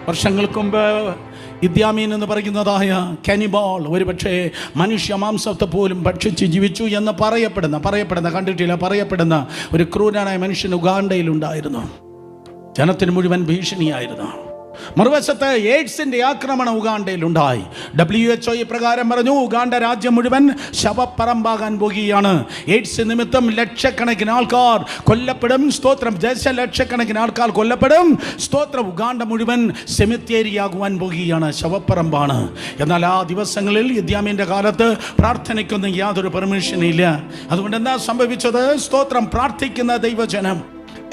വർഷങ്ങൾക്ക് മുമ്പ് ഇദ്യാമീൻ എന്ന് പറയുന്നതായ കാനിബാൾ ഒരുപക്ഷെ മനുഷ്യ മാംസത്തെ പോലും ഭക്ഷിച്ച് ജീവിച്ചു എന്ന് പറയപ്പെടുന്ന കണ്ടിട്ടില്ല, പറയപ്പെടുന്ന ഒരു ക്രൂരനായ മനുഷ്യൻ ഉഗാണ്ടയിലുണ്ടായിരുന്നു. ജനത്തിന് മുഴുവൻ ഭീഷണിയായിരുന്നു. മറുവശത്ത് എയ്ഡ്സിന്റെ ആക്രമണം ഉഗാണ്ടയിലുണ്ടായി. WHO ഇപ്രകാരം പറഞ്ഞു, ഉഗാണ്ട രാജ്യം മുഴുവൻ ശവപ്പറമ്പാകാൻ പോകുകയാണ്. എയ്ഡ്സ് നിമിത്തം ലക്ഷക്കണക്കിന് ആൾക്കാർ കൊല്ലപ്പെടും. സ്തോത്രം. ദശലക്ഷക്കണക്കിന് ആൾക്കാർ കൊല്ലപ്പെടും. സ്തോത്രം. ഉഗാണ്ട മുഴുവൻ സെമിത്തേരിയാകുവാൻ പോകുകയാണ്, ശവപ്പറമ്പാണ്. എന്നാൽ ആ ദിവസങ്ങളിൽ ഇദ്യാമീൻ്റെ കാലത്ത് പ്രാർത്ഥനയ്ക്കൊന്നും യാതൊരു പെർമിഷനും ഇല്ല. അതുകൊണ്ട് എന്താ സംഭവിച്ചത്? സ്തോത്രം. പ്രാർത്ഥിക്കുന്ന ദൈവജനം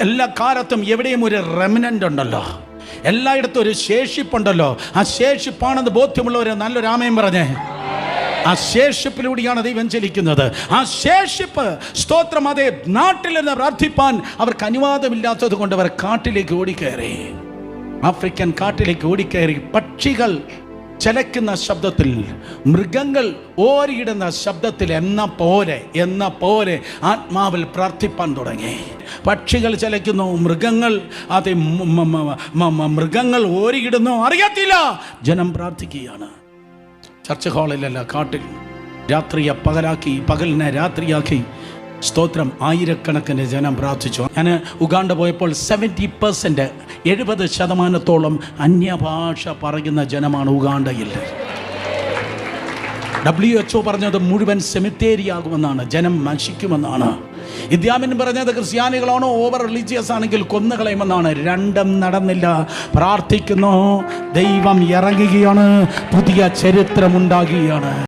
എല്ലാ കാലത്തും എവിടെയും ഒരു റെമിനന്റ് ഉണ്ടല്ലോ, എല്ലായിടത്തും ഒരു ശേഷിപ്പുണ്ടല്ലോ. ആ ശേഷിപ്പാണെന്ന് ബോധ്യമുള്ളവരെ നല്ലൊരു ആമേൻ പറഞ്ഞേ. ആ ശേഷിപ്പിലൂടെയാണ് ദൈവം ചലിക്കുന്നത്. ആ ശേഷിപ്പ് സ്തോത്രം. അതേ നാട്ടിൽ നിന്ന് പ്രാർത്ഥിപ്പാൻ അവർക്ക് അനുവാദമില്ലാത്തത് കൊണ്ട് അവർ കാട്ടിലേക്ക് ഓടിക്കയറി, ആഫ്രിക്കൻ കാട്ടിലേക്ക് ഓടിക്കയറി. പക്ഷികൾ ചലക്കുന്ന ശബ്ദത്തിൽ, മൃഗങ്ങൾ ഓരിയിടുന്ന ശബ്ദത്തിൽ എന്ന പോലെ ആത്മാവിൽ പ്രാർത്ഥിപ്പാൻ തുടങ്ങി. പക്ഷികൾ ചലയ്ക്കുന്നു, മൃഗങ്ങൾ ഓരിയിടുന്നു, അറിയത്തില്ല. ജനം പ്രാർത്ഥിക്കുകയാണ്. ചർച്ച് ഹാളിലല്ല, കാട്ടിൽ. രാത്രിയെ പകലാക്കി, പകലിനെ രാത്രിയാക്കി. സ്തോത്രം. ആയിരക്കണക്കിന് ജനം പ്രാർത്ഥിച്ചു. ഞാൻ ഉഗാണ്ട പോയപ്പോൾ 70%, 70% അന്യഭാഷ പറയുന്ന ജനമാണ് ഉഗാണ്ടയിൽ. WHO പറഞ്ഞത് മുഴുവൻ സെമിത്തേരിയാകുമെന്നാണ്, ജനം നശിക്കുമെന്നാണ്. ഇദ്യാമീൻ പറഞ്ഞത് ക്രിസ്ത്യാനികളാണോ ഓവർ റിലീജിയസ് ആണെങ്കിൽ കൊന്നുകളയുമെന്നാണ്. രണ്ടും നടന്നില്ല. പ്രാർത്ഥിക്കുന്നു, ദൈവം ഇറങ്ങുകയാണ്, പുതിയ ചരിത്രമുണ്ടാകുകയാണ്.